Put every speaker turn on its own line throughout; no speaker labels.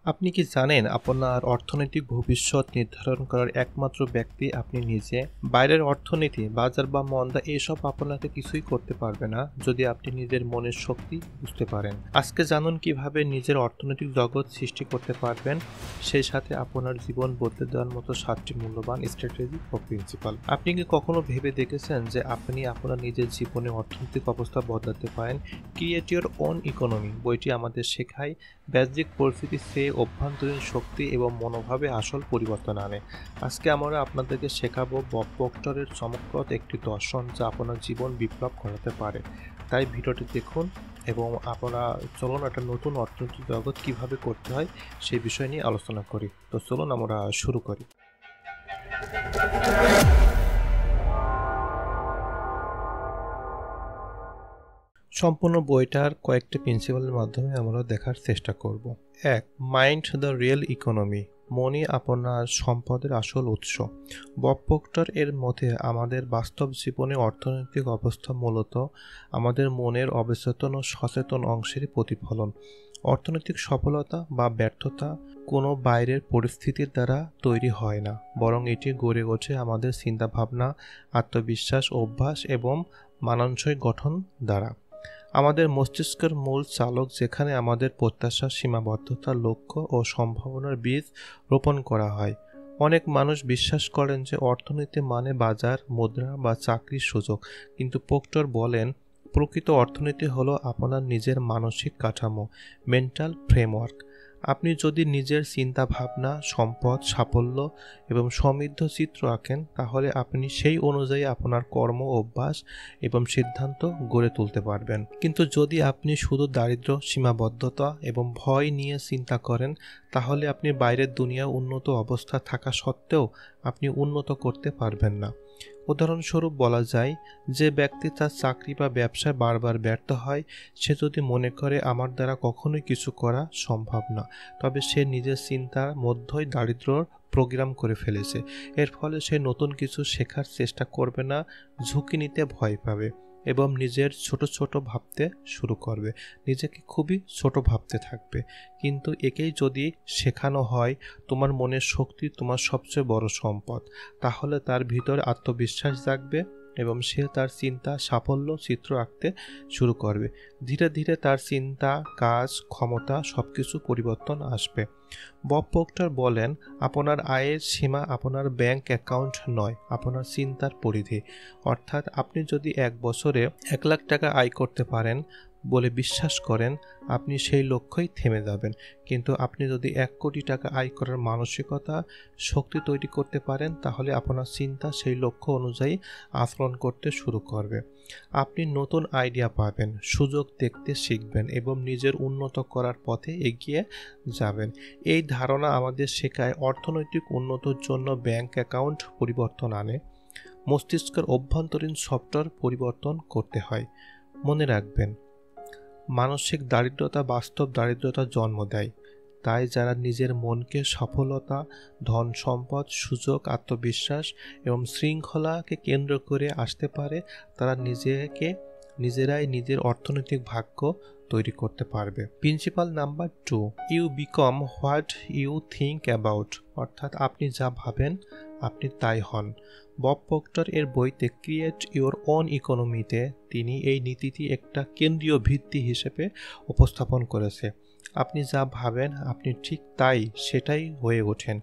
আপনি কি জানেন আপনার অর্থনৈতিক ভবিষ্যৎ নির্ধারণ করার একমাত্র ব্যক্তি আপনি নিজে? বাইরের অর্থনীতি, বাজার বা মন্দা এসব আপনাকে কিছুই করতে পারবে না যদি আপনি নিজের মনের শক্তি বুঝতে পারেন। আজকে জানুন কিভাবে নিজের অর্থনৈতিক জগৎ সৃষ্টি করতে পারবেন, সেই সাথে আপনার জীবন বদলে দেওয়ার মতো 7টি মূল্যবান স্ট্র্যাটেজি ও প্রিন্সিপাল। আপনি কি কখনো ভেবে দেখেছেন যে আপনি আপনার নিজের জীবনে অর্থনৈতিক অবস্থা বদলাতে পারেন? ক্রিয়েট ইওর ওন ইকোনমি বইটি আমাদের শেখায় বাহ্যিক পরিস্থিতি চেয়ে অভ্যন্তরীণ শক্তি এবং মনোভাবে আসল পরিবর্তন আনে। আজকে আমরা আপনাদেরকে শেখাবো বব প্রক্টরের চমকপ্রদ একটি দর্শন যা আপনার জীবন বিপ্লব ঘটাতে পারে। তাই ভিডিওটি দেখুন এবং আপনারা চলুন একটা নতুন অর্থনৈতিক জগৎ কিভাবে করতে হয় সেই বিষয় নিয়ে আলোচনা করি। তো চলুন আমরা শুরু করি। সম্পূর্ণ বইটার কয়েকটি প্রিন্সিপালের মাধ্যমে আমরা দেখার চেষ্টা করব। 1. মাইন্ড দ্য রিয়েল ইকোনমি, মনই আপনার সম্পদের আসল উৎস। বব প্রক্টর এর মতে আমাদের বাস্তব জীবনে অর্থনৈতিক অবস্থা মূলত আমাদের মনের অবচেতন ও সচেতন অংশেরই প্রতিফলন। অর্থনৈতিক সফলতা বা ব্যর্থতা কোনো বাইরের পরিস্থিতির দ্বারা তৈরি হয় না, বরং এটি গড়ে ওঠে আমাদের চিন্তাভাবনা, আত্মবিশ্বাস, অভ্যাস এবং মানানসই গঠন দ্বারা। আমাদের মস্তিষ্কের মূল চালক, যেখানে আমাদের প্রত্যাশা, সীমাবদ্ধতা, লক্ষ্য ও সম্ভাবনার বীজ রোপণ করা হয়। অনেক মানুষ বিশ্বাস করেন যে অর্থনীতি মানে বাজার, মুদ্রা বা চাকরির সুযোগ, কিন্তু প্রক্টর বলেন প্রকৃত অর্থনীতি হলো আপনার নিজের মানসিক কাঠামো, মেন্টাল ফ্রেমওয়ার্ক। আপনি যদি নিজের চিন্তা ভাবনা, সম্পদ, সাফল্য এবং সমৃদ্ধ চিত্র আঁকেন, তাহলে আপনি সেই অনুযায়ী আপনার কর্ম, অভ্যাস এবং সিদ্ধান্ত গড়ে তুলতে পারবেন। কিন্তু যদি আপনি শুধু দারিদ্র্য, সীমাবদ্ধতা এবং ভয় নিয়ে চিন্তা করেন, তাহলে আপনি বাইরের দুনিয়া উন্নত অবস্থা থাকা সত্ত্বেও আপনি উন্নত করতে পারবেন না। উদাহরণস্বরূপ বলা যায়, যে ব্যক্তি তার চাকরি বা ব্যবসায় বারবার ব্যর্থ হয়, সে যদি মনে করে আমার দ্বারা কখনোই কিছু করা সম্ভব না, তবে সে নিজের চিন্তার মধ্যেই দারিদ্র্যর প্রোগ্রাম করে ফেলেছে। এর ফলে সে নতুন কিছু শেখার চেষ্টা করবে না, ঝুঁকি নিতে ভয় পাবে এবং নিজের ছোট ছোট ভাবতে শুরু করবে, নিজেকে খুবই ছোট ভাবতে থাকবে। কিন্তু একেই যদি শেখানো হয় তোমার মনের শক্তি তোমার সবচেয়ে বড় সম্পদ, তাহলে তার ভিতরে আত্মবিশ্বাস জাগবে এবং সে তার চিন্তা, সাফল্য চিত্র আঁকতে শুরু করবে। ধীরে ধীরে তার চিন্তা, কাজ, ক্ষমতা সবকিছু পরিবর্তন আসবে। বব প্রক্টর বলেন, আপনার আয়ের সীমা আপনার ব্যাংক অ্যাকাউন্ট নয়, আপনার চিন্তার পরিধি। অর্থাৎ আপনি যদি এক বছরে 1 লাখ টাকা আয় করতে পারেন বলে বিশ্বাস করেন, আপনি সেই লক্ষ্যেই থেমে যাবেন। কিন্তু আপনি যদি 1 কোটি টাকা আয় করার মানসিকতা, শক্তি তৈরি করতে পারেন, তাহলে আপনার চিন্তা সেই লক্ষ্য অনুযায়ী আচরণ করতে শুরু করবে। আপনি নতুন আইডিয়া পাবেন, সুযোগ দেখতে শিখবেন এবং নিজের উন্নত করার পথে এগিয়ে যাবেন। এই ধারণা আমাদের শেখায় অর্থনৈতিক উন্নতির জন্য ব্যাংক অ্যাকাউন্ট পরিবর্তন আনে, মস্তিষ্কের অভ্যন্তরীণ সফটওয়্যার পরিবর্তন করতে হয়। মনে রাখবেন, মানসিক দারিদ্রতা বাস্তব দারিদ্রতার জন্ম দেয়। তাই যারা নিজের মনকে সফলতা, ধন সম্পদ, সুযোগ, আত্মবিশ্বাস এবং শৃঙ্খলাকে কেন্দ্র করে আসতে পারে, তারা নিজেরাই নিজের অর্থনৈতিক ভাগ্য তৈরি করতে পারবে। Principal number 2, you become what you think about, অর্থাৎ আপনি যা ভাবেন আপনি তাই হন। বব প্রক্টর এর বইতে ক্রিয়েট ইওর ওন ইকোনমিতে তিনি এই নীতিটি একটা কেন্দ্রীয় ভিত্তি হিসেবে উপস্থাপন করেছে। আপনি যা ভাবেন আপনি ঠিক সেটাই হয়ে ওঠেন।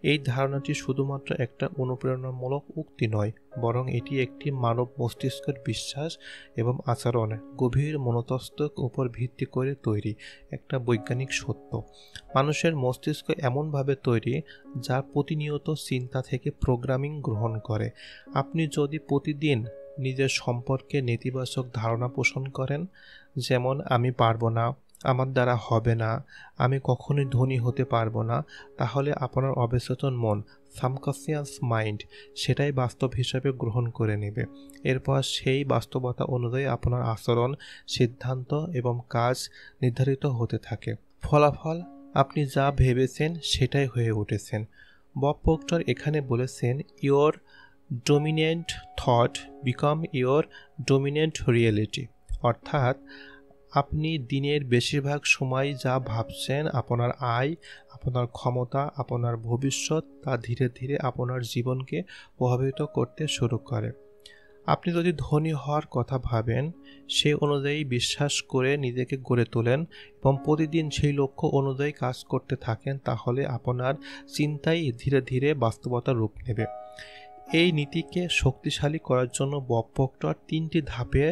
এই ধারণাটি শুধুমাত্র একটা অনুপ্রেরণামূলক উক্তি নয়, বরং এটি একটি মানব মস্তিষ্কের বিশ্বাস এবং আচরণে গভীর মনস্তত্ত্বের উপর ভিত্তি করে তৈরি একটা বৈজ্ঞানিক সত্য। মানুষের মস্তিষ্ক এমনভাবে তৈরি যা প্রতিনিয়ত চিন্তা থেকে প্রোগ্রামিং গ্রহণ করে। আপনি যদি প্রতিদিন নিজের সম্পর্কে নেতিবাচক ধারণা পোষণ করেন, যেমন আমি পারবো না, আমার দ্বারা হবে না, আমি কখনোই ধনী হতে পারবো না, তাহলে আপনার অবচেতন মন, সাবকনশিয়াস মাইন্ড, সেটাই বাস্তব হিসাবে গ্রহণ করে নেবে। এরপর সেই বাস্তবতা অনুযায়ী আপনার আচরণ, সিদ্ধান্ত এবং কাজ নির্ধারিত হতে থাকে। ফলাফল, আপনি যা ভেবেছেন সেটাই হয়ে উঠেছেন। বব প্রক্টর এখানে বলেছেন, your dominant thought become your dominant reality, অর্থাৎ আপনি দিনের বেশিরভাগ সময় যা ভাবছেন, আপনার আয়, আপনার ক্ষমতা, আপনার ভবিষ্যৎ, তা ধীরে ধীরে আপনার জীবনকে প্রভাবিত করতে শুরু করে। আপনি যদি ধনী হওয়ার কথা ভাবেন, সেই অনুযায়ী বিশ্বাস করে নিজেকে গড়ে তোলেন এবং প্রতিদিন সেই লক্ষ্য অনুযায়ী কাজ করতে থাকেন, তাহলে আপনার চিন্তাই ধীরে ধীরে বাস্তবতার রূপ নেবে। এই নীতিকে শক্তিশালী করার জন্য বব প্রক্টর 3টি ধাপে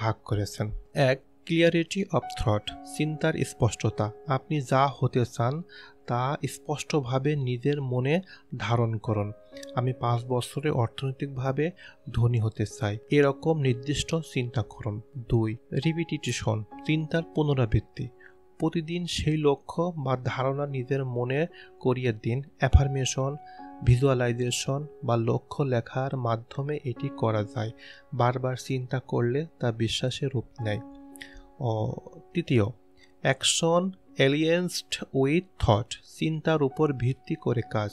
ভাগ করেছেন। 1. ক্লিয়ারিটি অফ থট, চিন্তার স্পষ্টতা। আপনি যা হতে চান তা স্পষ্টভাবে নিজের মনে ধারণ করুন। আমি 5 বছরে অর্থনৈতিকভাবে ধনী হতে চাই, এরকম নির্দিষ্ট চিন্তা করুন। 2. রিপিটিশন, চিন্তার পুনরাবৃত্তি। প্রতিদিন সেই লক্ষ্য বা ধারণা নিজের মনে করিয়ে দিন। অ্যাফার্মেশন, ভিজুয়ালাইজেশন বা লক্ষ্য লেখার মাধ্যমে এটি করা যায়। বারবার চিন্তা করলে তা বিশ্বাসে রূপ নেয়। 3. অ্যাকশন অ্যালিয়েন্সড উইথ থট, চিন্তার উপর ভিত্তি করে কাজ।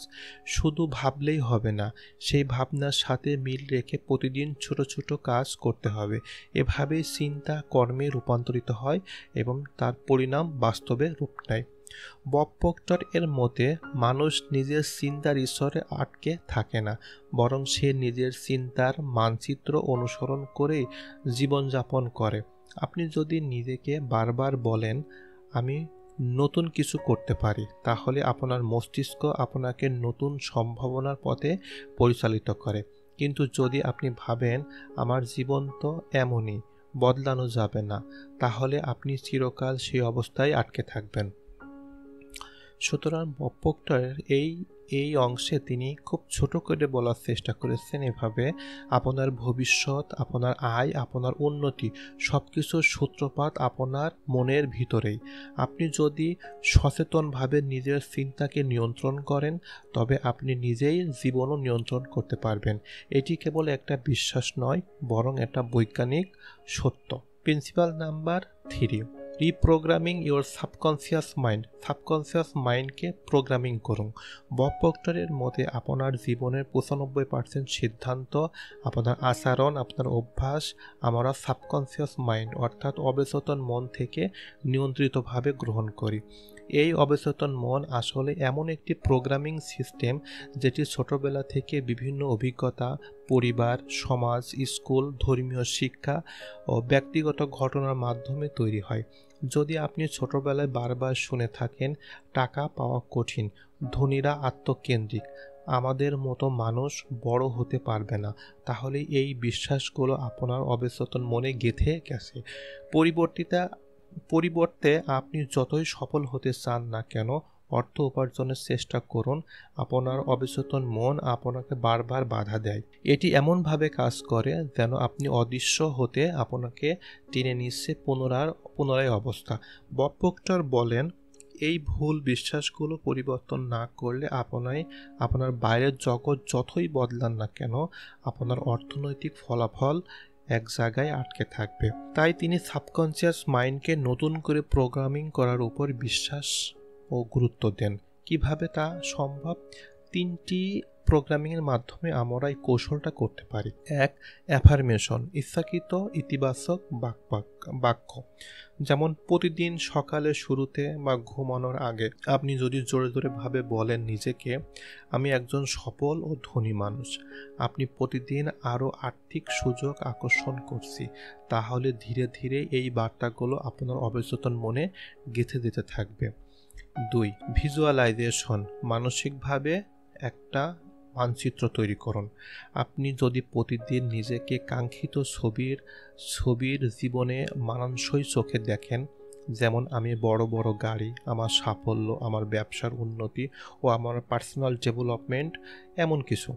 শুধু ভাবলেই হবে না, সেই ভাবনার সাথে মিল রেখে প্রতিদিন ছোট ছোট কাজ করতে হবে। এভাবেই চিন্তা কর্মে রূপান্তরিত হয় এবং তার পরিণাম বাস্তবে রূপ নেয়। বব প্রক্টর এর মতে মানুষ নিজের চিন্তার ঈশ্বরে আটকে থাকে না, বরং সে নিজের চিন্তার মানচিত্র অনুসরণ করেই জীবনযাপন করে। আপনি যদি নিজেকে বারবার বলেন আমি নতুন কিছু করতে পারি, তাহলে আপনার মস্তিষ্ক আপনাকে নতুন সম্ভাবনার পথে পরিচালিত করে। কিন্তু যদি আপনি ভাবেন আমার জীবন তো এমনই, বদলানো যাবে না, তাহলে আপনি চিরকাল সেই অবস্থায় আটকে থাকবেন। সুতরাং বব প্রক্টরের এই অংশে তিনি খুব ছোট করে বলার চেষ্টা করেছেন এভাবে, আপনার ভবিষ্যৎ, আপনার আয়, আপনার উন্নতি সবকিছুর সূত্রপাত আপনার মনের ভিতরেই। আপনি যদি সচেতনভাবে নিজের চিন্তাকে নিয়ন্ত্রণ করেন, তবে আপনি নিজেই জীবনও নিয়ন্ত্রণ করতে পারবেন। এটি কেবল একটা বিশ্বাস নয়, বরং একটা বৈজ্ঞানিক সত্য। Principle number 3, reprogramming your subconscious mind. Subconscious মাইন্ডকে প্রোগ্রামিং করুন। বব প্রক্টরের মতে আপনার জীবনের 95% সিদ্ধান্ত, আপনার আচরণ, আপনার অভ্যাস আমরা সাবকনসিয়াস মাইন্ড অর্থাৎ অবচেতন মন থেকে নিয়ন্ত্রিতভাবে গ্রহণ করি। এই অবচেতন মন আসলে এমন একটি প্রোগ্রামিং সিস্টেম যেটি ছোটবেলা থেকে বিভিন্ন অভিজ্ঞতা, পরিবার, সমাজ, স্কুল, ধর্মীয় শিক্ষা ও ব্যক্তিগত ঘটনার মাধ্যমে তৈরি হয়। যদি আপনি ছোটবেলায় বারবার শুনে থাকেন টাকা পাওয়া কঠিন, ধনীরা আত্মকেন্দ্রিক, আমাদের মতো মানুষ বড় হতে পারবে না, তাহলে এই বিশ্বাসগুলো আপনার অবচেতন মনে গেঁথে গেছে। পরিবর্তে আপনি যতই সফল হতে চান না কেন, অর্থ উপার্জনের চেষ্টা করুন, আপনার অবচেতন মন আপনাকে বারবার বাধা দেয়। এটি এমনভাবে কাজ করে যেন আপনি অদৃশ্য হতে আপনাকে টেনে নিচ্ছে পুনরায় অবস্থা। বব প্রক্টর বলেন এই ভুল বিশ্বাসগুলো পরিবর্তন না করলে আপনার বাইরের জগৎ যতই বদলান না কেন, আপনার অর্থনৈতিক ফলাফল এক জায়গায় আটকে থাকবে। তাই তিনি সাবকনসিয়াস মাইন্ডকে নতুন করে প্রোগ্রামিং করার উপর বিশ্বাস ও গুরুত্ব দেন। কিভাবে তা সম্ভব? 3টি প্রোগ্রামিংয়ের মাধ্যমে আমরা এই কৌশলটা করতে পারি। 1. অ্যাফার্মেশন, ইচ্ছাকৃত ইতিবাচক বাক্য। যেমন প্রতিদিন সকালে শুরুতে বা ঘুমানোর আগে আপনি যদি জোরে জোরে ভাবে বলেন নিজেকে আমি একজন সফল ও ধনী মানুষ, আপনি প্রতিদিন আরও আর্থিক সুযোগ আকর্ষণ করছি, তাহলে ধীরে ধীরে এই বার্তাগুলো আপনার অবচেতন মনে গেঁথে দিতে থাকবে। 2. ভিজুয়ালাইজেশন, মানসিকভাবে একটা মানচিত্র তৈরি করুন। আপনি যদি প্রতিদিন নিজেকে কাঙ্ক্ষিত ছবির জীবনে মানানসই চোখে দেখেন, যেমন আমি বড় বড় গাড়ি, আমার সাফল্য, আমার ব্যবসার উন্নতি ও আমার পার্সোনাল ডেভেলপমেন্ট, এমন কিছু,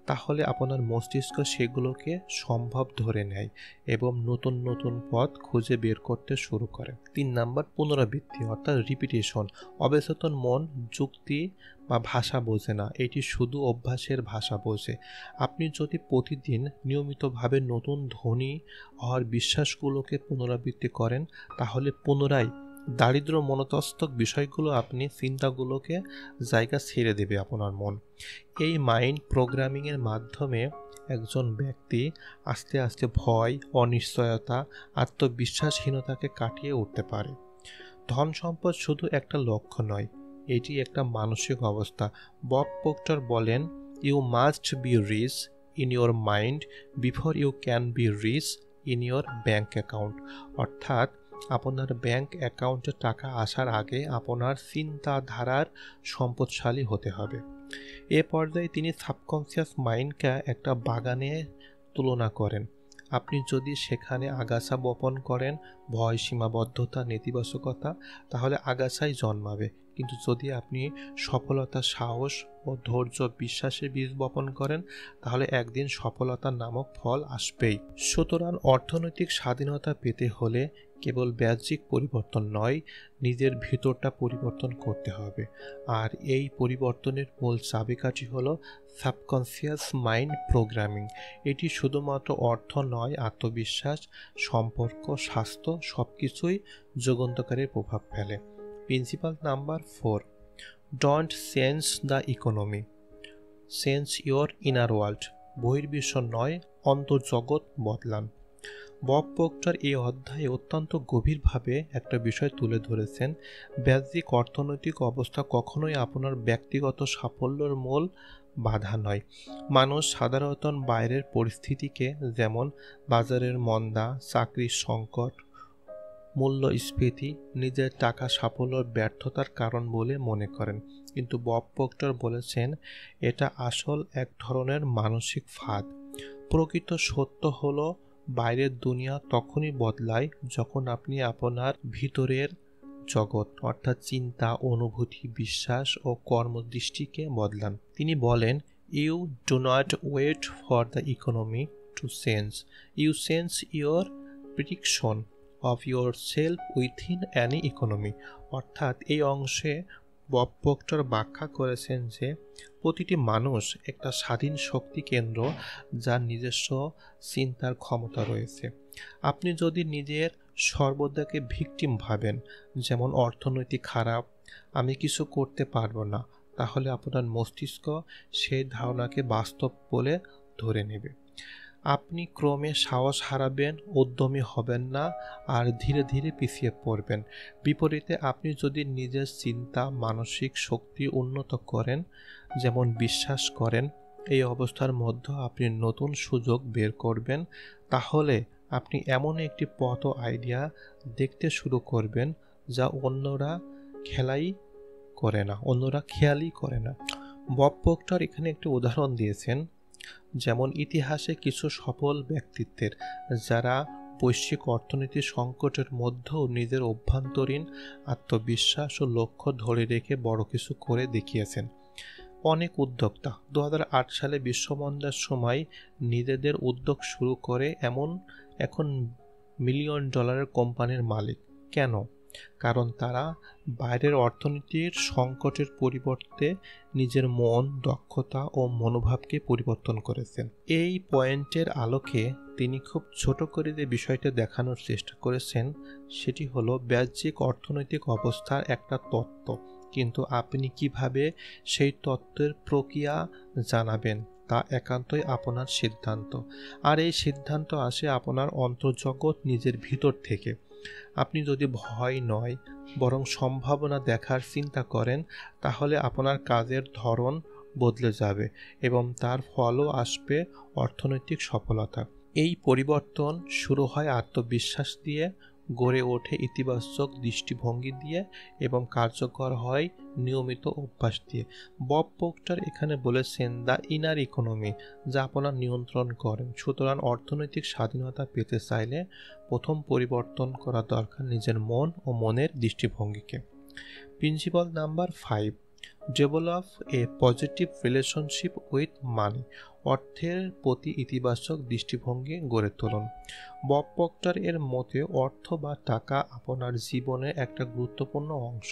তাহলে আপনার মস্তিষ্ক সেগুলোকে সম্ভব ধরে নেয় এবং নতুন নতুন পথ খুঁজে বের করতে শুরু করে। 3 নাম্বার পুনরাবৃত্তি অর্থাৎ রিপিটেশন। অবচেতন মন যুক্তি বা ভাষা বোঝে না, এটি শুধু অভ্যাসের ভাষা বোঝে। আপনি যদি প্রতিদিন নিয়মিতভাবে নতুন ধনী হওয়ার বিশ্বাসগুলোকে পুনরাবৃত্তি করেন, তাহলে পুনরায় দারিদ্র মনস্তত্ত্বক বিষয়গুলো আপনি চিন্তাগুলোকে জায়গা ছেড়ে দেবে আপনার মন। এই মাইন্ড প্রোগ্রামিংয়ের মাধ্যমে একজন ব্যক্তি আস্তে আস্তে ভয়, অনিশ্চয়তা, আত্মবিশ্বাসহীনতাকে কাটিয়ে উঠতে পারে। ধন সম্পদ শুধু একটা লক্ষ্য নয়, এটি একটা মানসিক অবস্থা। বব প্রক্টর বলেন, you must be rich in your mind before you can be rich in your bank account. অর্থাৎ আপনার ব্যাঙ্ক অ্যাকাউন্টে টাকা আসার আগে আপনার চিন্তাধারার সম্পদশালী হতে হবে। এ পর্যায়ে তিনি সাবকনসিয়াস মাইন্ডকে একটা বাগানে তুলনা করেন। আপনি যদি সেখানে আগাছা বপন করেন, ভয়, সীমাবদ্ধতা, নেতিবাচকতা, তাহলে আগাছাই জন্মাবে। কিন্তু যদি আপনি সফলতা, সাহস ও ধৈর্য, বিশ্বাসের বীজ বপন করেন, তাহলে একদিন সফলতা নামক ফল আসবেই। সুতরাং অর্থনৈতিক স্বাধীনতা পেতে হলে কেবল বাহ্যিক পরিবর্তন নয়, নিজের ভিতরটা পরিবর্তন করতে হবে। আর এই পরিবর্তনের মূল চাবিকাঠি হলো সাবকনসিয়াস মাইন্ড প্রোগ্রামিং। এটি শুধুমাত্র অর্থ নয়, আত্মবিশ্বাস, সম্পর্ক, স্বাস্থ্য সবকিছুই যুগান্তকারী প্রভাব ফেলে। Principle number 4, don't change the economy, change your inner world. বহির্বিশ্ব নয়, অন্তর্জগৎ বদলান। বব প্রক্টর এই অধ্যায়ে অত্যন্ত গভীরভাবে একটা বিষয় তুলে ধরেছেন। বাহ্যিক অর্থনৈতিক অবস্থা কখনোই আপনার ব্যক্তিগত সাফল্যের মূল বাধা নয়। মানুষ সাধারণত বাইরের পরিস্থিতিকে, যেমন বাজারের মন্দা, চাকরির সংকট, মূল্যস্ফীতি, নিজের টাকা সাফল্যের ব্যর্থতার কারণ বলে মনে করেন। কিন্তু বব প্রক্টর বলেছেন, এটা আসল এক ধরনের মানসিক ফাঁদ। প্রকৃত সত্য হলো, বাইরের দুনিয়া তখনই বদলায় যখন আপনি আপনার ভিতরের জগৎ অর্থাৎ চিন্তা, অনুভূতি, বিশ্বাস ও কর্মদৃষ্টিকে বদলান। তিনি বলেন, you do not wait for the economy to change, you change your prediction of yourself within any economy. অর্থাৎ এই অংশে বব প্রক্টর ব্যাখ্যা করেছেন যে প্রতিটি মানুষ একটা স্বাধীন শক্তি কেন্দ্র, যার নিজস্ব চিন্তার ক্ষমতা রয়েছে। আপনি যদি নিজের সর্বদাকে ভিকটিম ভাবেন, যেমন অর্থনৈতিক খারাপ, আমি কিছু করতে পারবো না, তাহলে আপনার মস্তিষ্ক সেই ধারণাকে বাস্তব বলে ধরে নেবে। আপনি ক্রমে সাহস হারাবেন, উদ্যমী হবেন না, আর ধীরে ধীরে পিছিয়ে পড়বেন। বিপরীতে আপনি যদি নিজের চিন্তা, মানসিক শক্তি উন্নত করেন, যেমন বিশ্বাস করেন এই অবস্থার মধ্যে আপনি নতুন সুযোগ বের করবেন, তাহলে আপনি এমন একটি পথ ও আইডিয়া দেখতে শুরু করবেন যা অন্যরা খেয়ালই করে না। বব প্রক্টর এখানে একটি উদাহরণ দিয়েছেন, যেমন ইতিহাসে কিছু সফল ব্যক্তিত্বের, যারা বৈশ্বিক অর্থনীতির সংকটের মধ্যেও নিজের অভ্যন্তরীণ আত্মবিশ্বাস ও লক্ষ্য ধরে রেখে বড় কিছু করে দেখিয়েছেন। অনেক উদ্যোক্তা 2008 সালে বিশ্বমন্দার সময় নিজেদের উদ্যোগ শুরু করে এখন মিলিয়ন ডলারের কোম্পানির মালিক। কেন? কারণ তারা বাইরের অর্থনীতির সংকটের পরিবর্তে নিজের মন, দক্ষতা ও মনোভাবকে পরিবর্তন করেছেন। এই পয়েন্টের আলোকে তিনি খুব ছোট করে যে বিষয়টা দেখানোর চেষ্টা করেছেন, সেটি হলো বাহ্যিক অর্থনৈতিক অবস্থার একটা তত্ত্ব, কিন্তু আপনি কিভাবে সেই তত্ত্বের প্রক্রিয়া জানাবেন তা একান্তই আপনার সিদ্ধান্ত। আর এই সিদ্ধান্ত আসে আপনার অন্তর্জগৎ, নিজের ভিতর থেকে। আপনি যদি ভয় নয় বরং সম্ভাবনা দেখার চিন্তা করেন, তাহলে আপনার কাজের ধরন বদলে যাবে এবং তার ফলও আসবে অর্থনৈতিক সফলতা। এই পরিবর্তন শুরু হয় আত্মবিশ্বাস দিয়ে, গড়ে ওঠে ইতিবাচক দৃষ্টিভঙ্গি দিয়ে এবং কার্যকর হয় নিয়মিত অভ্যাস দিয়ে। বব প্রক্টর এখানে বলেছেন দ্য ইনার ইকোনমি, যা আপনার নিয়ন্ত্রণ করেন। সুতরাং অর্থনৈতিক স্বাধীনতা পেতে চাইলে প্রথম পরিবর্তন করা দরকার নিজের মন ও মনের দৃষ্টিভঙ্গিকে। Principle number 5, develop a positive relationship with money. অর্থের প্রতি ইতিবাচক দৃষ্টিভঙ্গি গড়ে তুলুন। বব প্রক্টর এর মতে অর্থ বা টাকা আপনার জীবনের একটা গুরুত্বপূর্ণ অংশ,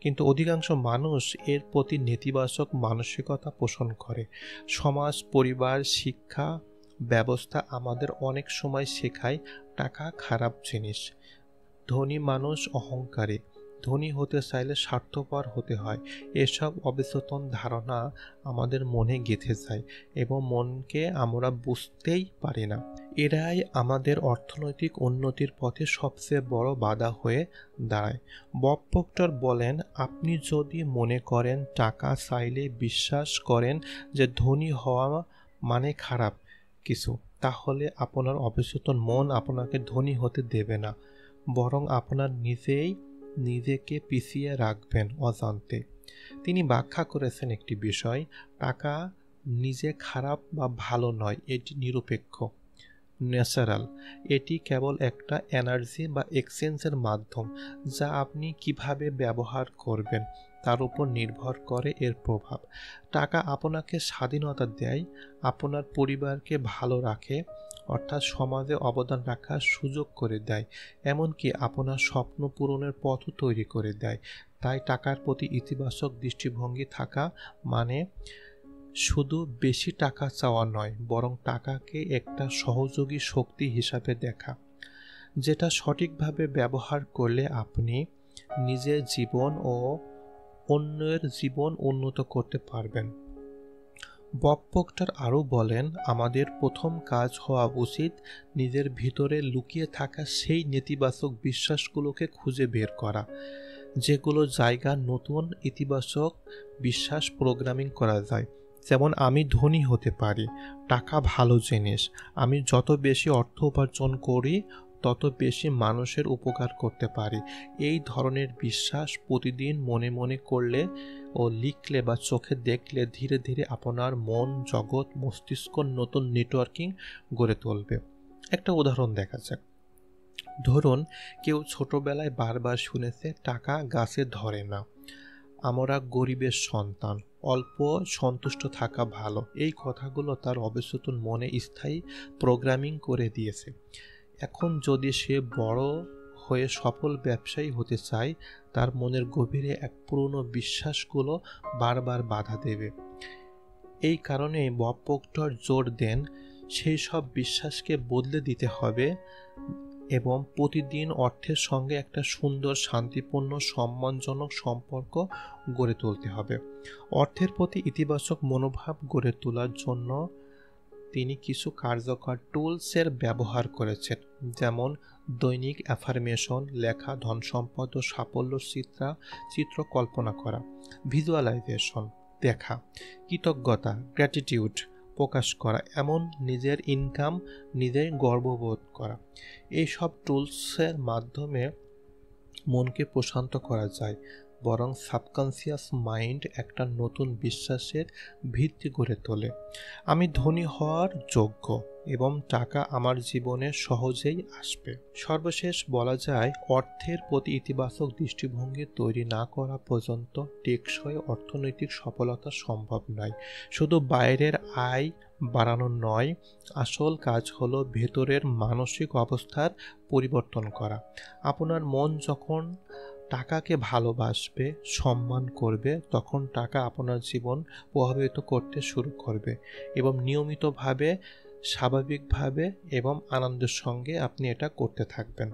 কিন্তু অধিকাংশ মানুষ এর প্রতি নেতিবাচক মানসিকতা পোষণ করে। সমাজ, পরিবার, শিক্ষা ব্যবস্থা আমাদের অনেক সময় শেখায় টাকা খারাপ জিনিস, ধনী মানুষ অহংকারী, ধনী হতে চাইলে স্বার্থপর হতে হয়। এসব অবচেতন ধারণা আমাদের মনে গেঁথে যায় এবং মনকে আমরা বুঝতেই পারি না। এরাই আমাদের অর্থনৈতিক উন্নতির পথে সবচেয়ে বড় বাধা হয়ে দাঁড়ায়। বব প্রক্টর বলেন, আপনি যদি মনে করেন টাকা চাইলে বিশ্বাস করেন যে ধনী হওয়া মানে খারাপ কিছু, তাহলে আপনার অবচেতন মন আপনাকে ধনী হতে দেবে না, বরং আপনার নিজেকে পিছিয়ে রাখবেন অজান্তে। তিনি ব্যাখ্যা করেছেন একটি বিষয়, টাকা নিজে খারাপ বা ভালো নয়, এটি নিরপেক্ষ, ন্যাচারাল। এটি কেবল একটা এনার্জি বা এক্সচেঞ্জের মাধ্যম, যা আপনি কিভাবে ব্যবহার করবেন তার উপর নির্ভর করে এর প্রভাব। টাকা আপনাকে স্বাধীনতা দেয়, আপনার পরিবারকে ভালো রাখে, অর্থাৎ সমাজে অবদান রাখার সুযোগ করে দেয়, এমনকি আপনার স্বপ্ন পূরণের পথও তৈরি করে দেয়। তাই টাকার প্রতি ইতিবাচক দৃষ্টিভঙ্গি থাকা মানে শুধু বেশি টাকা চাওয়া নয়, বরং টাকাকে একটা সহযোগী শক্তি হিসাবে দেখা, যেটা সঠিকভাবে ব্যবহার করলে আপনি নিজের জীবন ও অন্যের জীবন উন্নত করতে পারবেন। বব প্রক্টর আরও বলেন, আমাদের প্রথম কাজ হওয়া উচিত নিজের ভিতরে লুকিয়ে থাকা সেই নেতিবাচক বিশ্বাসগুলোকে খুঁজে বের করা, যেগুলো জায়গা নতুন ইতিবাচক বিশ্বাস প্রোগ্রামিং করা যায়। যেমন, আমি ধনী হতে পারি, টাকা ভালো জিনিস, আমি যত বেশি অর্থ উপার্জন করি তত বেশি মানুষের উপকার করতে পারি। এই ধরনের বিশ্বাস প্রতিদিন মনে মনে করলে ও লিখলে বা চোখে দেখলে ধীরে ধীরে আপনার মন, জগৎ, মস্তিষ্ক নতুন নেটওয়ার্কিং গড়ে তুলবে। একটা উদাহরণ দেখা যাক। ধরুন, কেউ ছোটবেলায় বারবার শুনেছে টাকা গাছে ধরে না, আমরা গরিবের সন্তান, অল্প সন্তুষ্ট থাকা ভালো। এই কথাগুলো তার অবচেতন মনে স্থায়ী প্রোগ্রামিং করে দিয়েছে। এখন যদি সে বড় হয়ে সফল ব্যবসায়ী হতে চায়, তার মনের গভীরে এক পুরনো বিশ্বাসগুলো বারবার বাধা দেবে। এই কারণে বব প্রক্টর জোর দেন, সেই সব বিশ্বাসকে বদলে দিতে হবে এবং প্রতিদিন অর্থের সঙ্গে একটা সুন্দর, শান্তিপূর্ণ, সম্মানজনক সম্পর্ক গড়ে তুলতে হবে। অর্থের প্রতি ইতিবাচক মনোভাব গড়ে তোলার জন্য তিনি কিছু কার্যকর টুলসের ব্যবহার করেছেন, যেমন দৈনিক অ্যাফার্মেশন লেখা, ধন সম্পদ ও সাফল্য চিত্র কল্পনা করা, ভিজুয়ালাইজেশন দেখা, কৃতজ্ঞতা গ্র্যাটিটিউড প্রকাশ করা, এমন নিজের ইনকাম নিজেই গর্ববোধ করা। এই সব টুলসের মাধ্যমে মনকে প্রশান্ত করা যায়, বরং সাবকনসিয়াস মাইন্ড একটা নতুন বিশ্বাসের ভিত্তি গড়ে তোলে। আমি ধনী হওয়ার যোগ্য এবং টাকা আমার জীবনে সহজেই আসবে। সর্বশেষ বলা যায়, অর্থের প্রতি ইতিবাচক দৃষ্টিভঙ্গি তৈরি না করা পর্যন্ত টেকসই অর্থনৈতিক সফলতা সম্ভব নয়। শুধু বাইরের আয় বাড়ানো নয়, আসল কাজ হলো ভেতরের মানসিক অবস্থার পরিবর্তন করা। আপনার মন যখন টাকাকে ভালোবাসবে, সম্মান করবে, তখন টাকা আপনার জীবন প্রভাবিত করতে শুরু করবে এবং নিয়মিতভাবে, স্বাভাবিকভাবে এবং আনন্দের সঙ্গে আপনি এটা করতে থাকবেন।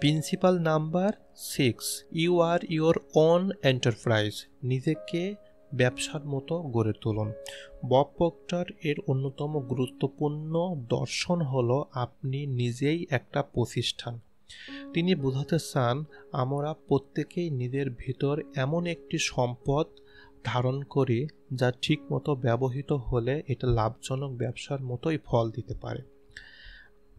Principal number 6, you are your own enterprise. নিজেকে ব্যবসার মতো গড়ে তুলুন। বব প্রক্টর এর অন্যতম গুরুত্বপূর্ণ দর্শন হলো আপনি নিজেই একটা প্রতিষ্ঠান। তিনি বোঝাতে চান, আমরা প্রত্যেকেই নিজের ভিতর এমন একটি সম্পদ ধারণ করি যা ঠিকমতো ব্যবহৃত হলে এটা লাভজনক ব্যবসার মতোই ফল দিতে পারে।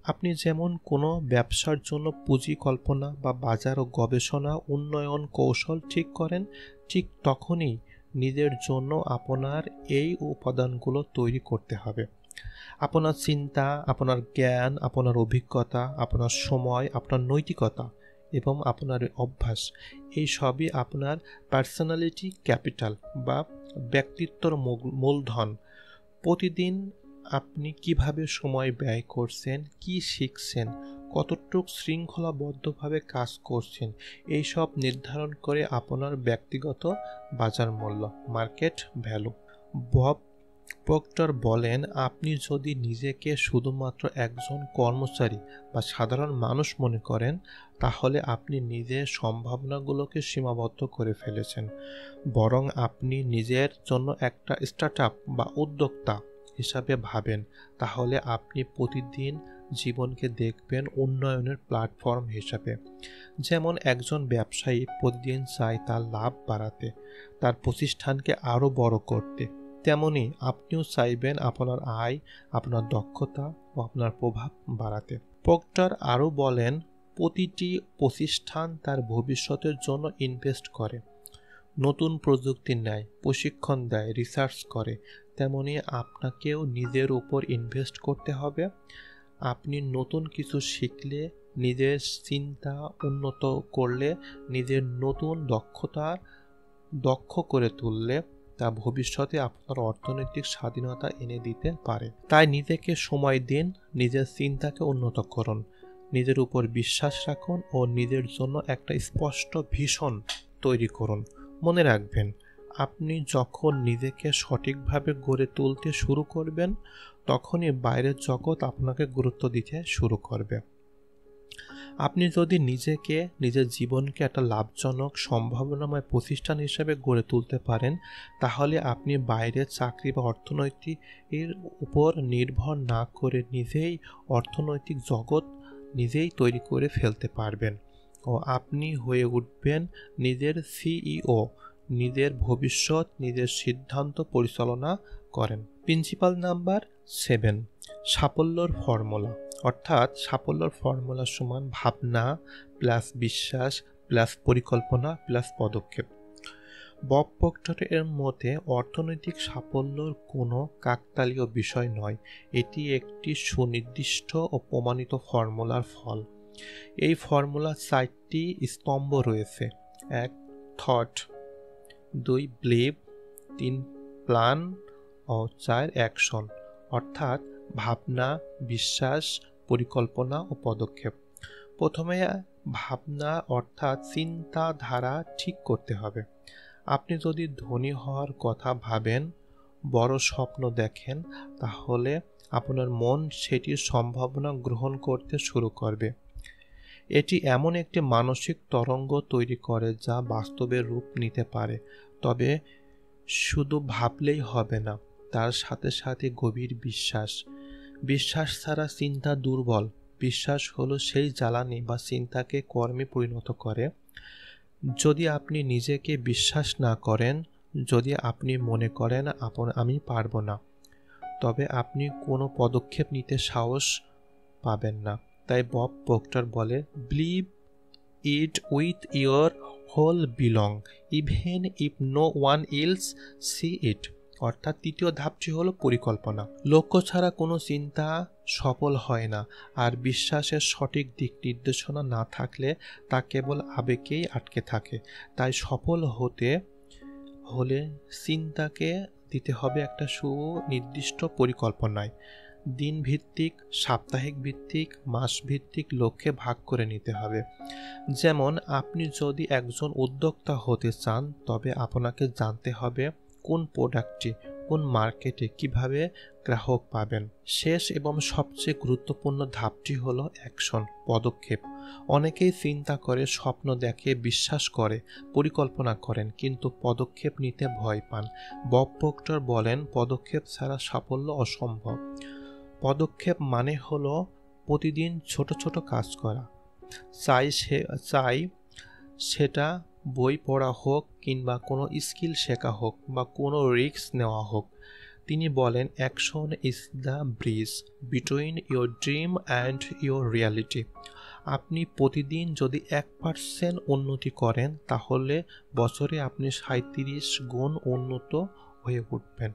আপনি যেমন কোনো ব্যবসার জন্য পুঁজি কল্পনা বা বাজার ও গবেষণা উন্নয়ন কৌশল ঠিক করেন, ঠিক তখনই নিজের জন্য আপনার এই উপাদানগুলো তৈরি করতে হবে। আপনার চিন্তা, আপনার জ্ঞান, আপনার অভিজ্ঞতা, আপনার সময়, আপনার নৈতিকতা এবং আপনার অভ্যাস, এই সবই আপনার পার্সোনালিটি ক্যাপিটাল বা ব্যক্তিত্বর মূলধন। প্রতিদিন আপনি কিভাবে সময় ব্যয় করছেন, কি শিখছেন, কতটুকু শৃঙ্খলাবদ্ধভাবে কাজ করছেন, এই সব নির্ধারণ করে আপনার ব্যক্তিগত বাজার মূল্য, মার্কেট ভ্যালু। বব প্রক্টর বলেন, আপনি যদি নিজেকে শুধুমাত্র একজন কর্মচারী বা সাধারণ মানুষ মনে করেন, তাহলে আপনি নিজের সম্ভাবনাগুলোকে সীমাবদ্ধ করে ফেলেছেন। বরং আপনি নিজের জন্য একটা স্টার্টআপ বা উদ্যোক্তা হিসাবে ভাবেন, তাহলে আপনি প্রতিদিন জীবনকে দেখবেন উন্নয়নের প্ল্যাটফর্ম হিসাবে। যেমন একজন ব্যবসায়ী প্রতিদিন চায় তার লাভ বাড়াতে, তার প্রতিষ্ঠানকে আরও বড় করতে, তেমনি আপনিও চাইবেন আপনার আয়, আপনার দক্ষতা ও আপনার প্রভাব বাড়াতে। প্রক্টর আরও বলেন, প্রতিটি প্রতিষ্ঠান তার ভবিষ্যতের জন্য ইনভেস্ট করে, নতুন প্রযুক্তি নেয়, প্রশিক্ষণ দেয়, রিসার্চ করে। তেমনি আপনাকেও নিজের উপর ইনভেস্ট করতে হবে। আপনি নতুন কিছু শিখলে, নিজের চিন্তা উন্নত করলে, নিজের নতুন দক্ষ করে তুললে তা ভবিষ্যতে আপনার অর্থনৈতিক স্বাধীনতা এনে দিতে পারে। তাই নিজেকে সময় দিন, নিজের চিন্তাকে উন্নত করুন, নিজের উপর বিশ্বাস রাখুন ও নিজের জন্য একটা স্পষ্ট ভিশন তৈরি করুন। মনে রাখবেন, আপনি যখন নিজেকে সঠিকভাবে গড়ে তুলতে শুরু করবেন, তখনই বাইরের জগৎ আপনাকে গুরুত্ব দিতে শুরু করবে। আপনি যদি নিজের জীবনকে একটা লাভজনক সম্ভাবনাময় প্রতিষ্ঠান হিসেবে গড়ে তুলতে পারেন, তাহলে আপনি বাইরের চাকরি বা অর্থনৈতিকের উপর নির্ভর না করে অর্থনৈতিক জগৎ নিজেই তৈরি করে ফেলতে পারবেন ও আপনি হয়ে উঠবেন নিজের সিইও। নিজের ভবিষ্যৎ নিজের সিদ্ধান্ত পরিচালনা করেন। প্রিন্সিপাল নাম্বার 7, সাফল্যর ফর্মুলা। অর্থাৎ সাফল্যর ফর্মুলা সমান ভাবনা প্লাস বিশ্বাস প্লাস পরিকল্পনা প্লাস পদক্ষেপ। বব প্রক্টরের মতে অর্থনৈতিক সাফল্যর কোনো কাকতালীয় বিষয় নয়, এটি একটি সুনির্দিষ্ট ও প্রমাণিত ফর্মুলার ফল। এই ফর্মুলার 4টি স্তম্ভ রয়েছে: 1 থট, 2 বিলিভ, 3 প্ল্যান ও 4 অ্যাকশন। অর্থাৎ ভাবনা, বিশ্বাস, পরিকল্পনা ও পদক্ষেপ। প্রথমে ভাবনা অর্থাৎ চিন্তাধারা ঠিক করতে হবে। আপনি যদি ধনী হওয়ার কথা ভাবেন, বড় স্বপ্ন দেখেন, তাহলে আপনার মন সেটির সম্ভাবনা গ্রহণ করতে শুরু করবে। এটি এমন একটি মানসিক তরঙ্গ তৈরি করে যা বাস্তবে রূপ নিতে পারে। তবে শুধু ভাবলেই হবে না, তার সাথে সাথে গভীর বিশ্বাস। বিশ্বাস ছাড়া চিন্তা দুর্বল। বিশ্বাস হলো সেই জ্বালানি বা চিন্তাকে কর্মে পরিণত করে। যদি আপনি নিজেকে বিশ্বাস না করেন, যদি আপনি মনে করেন আমি পারবো না, তবে আপনি কোনো পদক্ষেপ নিতে সাহস পাবেন না। তাই বব প্রক্টর বলে, believe it with your whole belong even if no one else see it. অর্থাৎ তৃতীয় ধাপটি হলো পরিকল্পনা। লক্ষ্য ছাড়া কোনো চিন্তা সফল হয় না, আর বিশ্বাসের সঠিক দিক নির্দেশনা না থাকলে তা কেবল আবেগেই আটকে থাকে। তাই সফল হতে হলে চিন্তাকে দিতে হবে একটা সুনির্দিষ্ট পরিকল্পনায়। দিন ভিত্তিক, সাপ্তাহিক ভিত্তিক, মাস ভিত্তিক লক্ষ্যে ভাগ করে নিতে হবে। যেমন আপনি যদি একজন উদ্যোক্তা হতে চান, তবে আপনাকে জানতে হবে কোন প্রোডাক্টটি কোন মার্কেটে কিভাবে গ্রাহক পাবেন। শেষ এবং সবচেয়ে গুরুত্বপূর্ণ ধাপটি হলো অ্যাকশন, পদক্ষেপ। অনেকেই চিন্তা করে, স্বপ্ন দেখে, বিশ্বাস করে, পরিকল্পনা করেন, কিন্তু পদক্ষেপ নিতে ভয় পান। বব প্রক্টর বলেন, পদক্ষেপ ছাড়া সাফল্য অসম্ভব। পদক্ষেপ মানে হলো প্রতিদিন ছোট ছোট কাজ করা, চাই সেটা বই পড়া হোক কিংবা কোনো স্কিল শেখা হোক বা কোনো রিস্ক নেওয়া হোক। তিনি বলেন, action is the bridge between your dream and your reality. আপনি প্রতিদিন যদি 1% উন্নতি করেন, তাহলে বছরে আপনি 37 গুণ উন্নত হয়ে উঠবেন।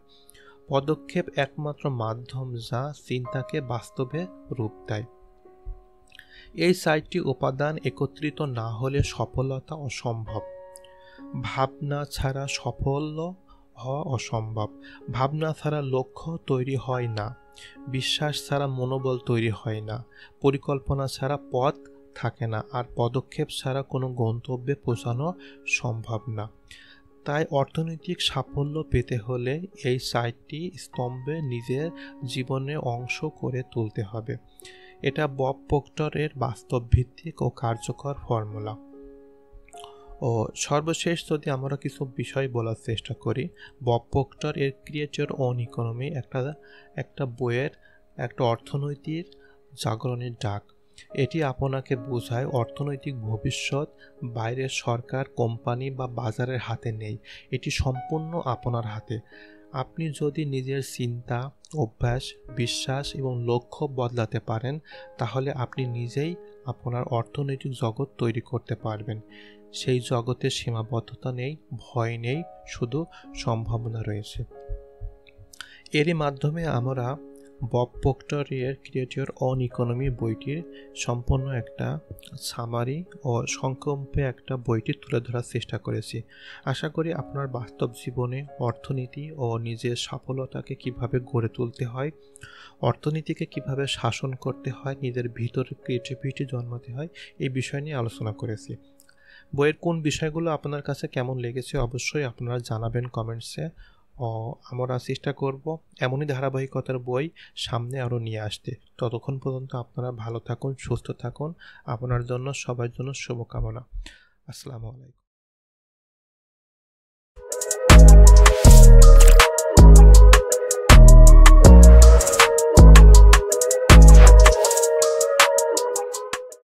পদক্ষেপ একমাত্র মাধ্যম যা চিন্তাকে বাস্তবে রূপ দেয়। এই 4টি উপাদান একত্রিত না হলে সফলতা অসম্ভব। ভাবনা ছাড়া সাফল্য হওয়া অসম্ভব। ভাবনা ছাড়া লক্ষ্য তৈরি হয় না, বিশ্বাস ছাড়া মনোবল তৈরি হয় না, পরিকল্পনা ছাড়া পথ থাকে না, আর পদক্ষেপ ছাড়া কোনো গন্তব্যে পৌঁছানো সম্ভব না। তাই অর্থনৈতিক সাফল্য পেতে হলে এই 4টি স্তম্ভে নিজের জীবনের অংশ করে তুলতে হবে। এটা বব প্রক্টরের বাস্তবভিত্তিক ও কার্যকর ফর্মুলা। ও সর্বশেষ যদি আমরা কিছু বিষয় বলার চেষ্টা করি, বব প্রক্টর এর ক্রিয়েট ইওর ওন ইকোনমি একটা বইয়ের একটা অর্থনৈতিক জাগরণের ডাক। এটি আপনাকে বোঝায় অর্থনৈতিক ভবিষ্যৎ বাইরের সরকার, কোম্পানি বা বাজারের হাতে নেই, এটি সম্পূর্ণ আপনার হাতে। আপনি যদি নিজের চিন্তা, অভ্যাস, বিশ্বাস এবং লক্ষ্য বদলাতে পারেন, তাহলে আপনি নিজেই আপনার অর্থনৈতিক জগৎ তৈরি করতে পারবেন। সেই জগতে সীমাবদ্ধতা নেই, ভয় নেই, শুধু সম্ভাবনা রয়েছে। এরই মাধ্যমে আমরা বব প্রক্টরের ক্রিয়েট ইওর ওন ইকোনমি বইটির সম্পূর্ণ একটা সামারি ও সংক্ষেপে একটা বইটি তুলে ধরার চেষ্টা করেছি। আশা করি আপনার বাস্তব জীবনে অর্থনীতি ও নিজের সফলতাকে কিভাবে গড়ে তুলতে হয়, অর্থনীতিকে কিভাবে শাসন করতে হয়, নিজের ভিতরে ক্রিয়েটিভিটি জন্মাতে হয়, এই বিষয় নিয়ে আলোচনা করেছি। বইয়ের কোন বিষয়গুলো আপনার কাছে কেমন লেগেছে অবশ্যই আপনারা জানাবেন কমেন্টসে। আমরা চেষ্টা করব এমনই ধারাবাহিকতার বই সামনে আরও নিয়ে আসতে। ততক্ষণ পর্যন্ত আপনারা ভালো থাকুন, সুস্থ থাকুন। আপনার জন্য, সবার জন্য শুভকামনা। আসসালামু আলাইকুম।